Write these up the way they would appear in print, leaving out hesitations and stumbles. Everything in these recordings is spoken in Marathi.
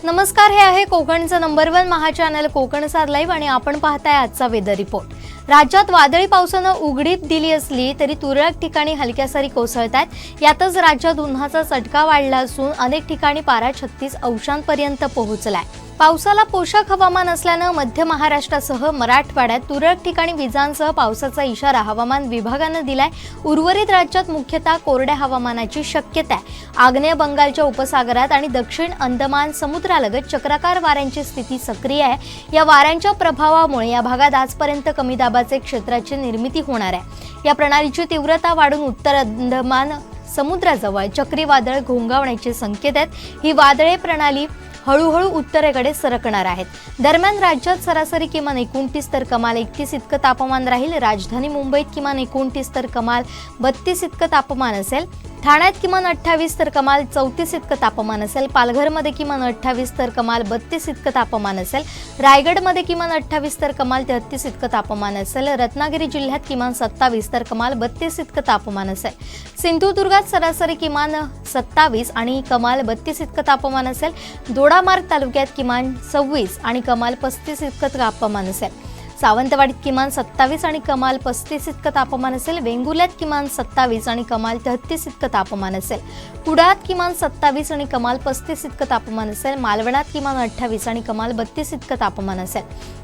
नमस्कार, हे आहे कोकणचं नंबर 1 महा चॅनल कोकण साद लाईव्ह आणि आपण पाहताय आजचा वेदर रिपोर्ट। राज्यात वादळी पावसानं उघडीप दिली असली तरी तुरळक ठिकाणी हलक्या सरी कोसळतात। यातच राज्यात उन्हाचा चटका वाढला असून अनेक ठिकाणी पारा 36 अंशांपर्यंत पोहोचलाय। पावसाला पोषक हवामान असल्यानं मध्य महाराष्ट्रासह मराठवाड्यात तुरळक ठिकाणी विजांसह पावसाचा इशारा हवामान विभागानं दिलाय। उर्वरित राज्यात मुख्यतः कोरड्या हवामानाची शक्यता आहे। आग्नेय बंगालच्या उपसागरात आणि दक्षिण अंदमान समुद्रालगत चक्राकार वाऱ्यांची स्थिती सक्रिय आहे। या वाऱ्यांच्या प्रभावामुळे या भागात आजपर्यंत कमी दाबाचे क्षेत्राची निर्मिती होणार आहे। या प्रणालीची तीव्रता वाढून उत्तर अंदमान समुद्राजवळ चक्रीवादळ घोंगावण्याचे संकेत आहेत। ही वादळे प्रणाली हळूहळू उत्तरेकडे सरकणार आहेत। दरम्यान राज्यात सरासरी किमान 29 तर कमाल 31 इतकं तापमान राहील। राजधानी मुंबईत किमान 29 तर कमाल 32 इतकं तापमान असेल। ठाण्यात किमान 28 तर कमाल 34 इतकं तापमान असेल। पालघरमध्ये किमान 28 तर कमाल 32 इतकं तापमान असेल। रायगडमध्ये किमान 28 तर कमाल 33 इतकं तापमान असेल। रत्नागिरी जिल्ह्यात किमान 27 तर कमाल 32 इतकं तापमान असेल। सिंधुदुर्गात सरासरी किमान 27 आणि कमाल 32 इतकं तापमान असेल। दोडामार्ग तालुक्यात किमान 26 आणि कमाल 35 इतकं तापमान असेल। सावंतवाडीत किमान 27 आणि कमाल 35 इतकं तापमान असेल। वेंगुर्ल्यात किमान 27 आणि कमाल 33 इतकं तापमान असेल। कुडाळात किमान 27 आणि कमाल 35 इतकं तापमान असेल। मालवणात किमान 28 आणि कमाल 32 इतकं तापमान असेल।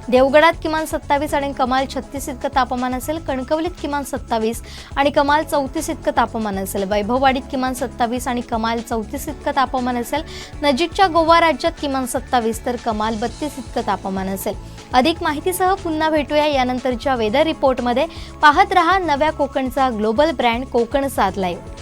देवगडात किमान 27 आणि कमाल 36 इतकं तापमान असेल। कणकवलीत किमान 27 आणि कमाल 34 इतकं तापमान असेल। वैभववाडीत किमान 27 आणि कमाल 34 इतकं तापमान असेल। नजीकच्या गोवा राज्यात किमान 27 तर कमाल 32 इतकं तापमान असेल। अधिक माहितीसह पुन्हा भेटूया यानंतरच्या वेदर रिपोर्टमध्ये। पाहत रहा नव्या कोकणचा ग्लोबल ब्रँड कोकण साद लाईव्ह।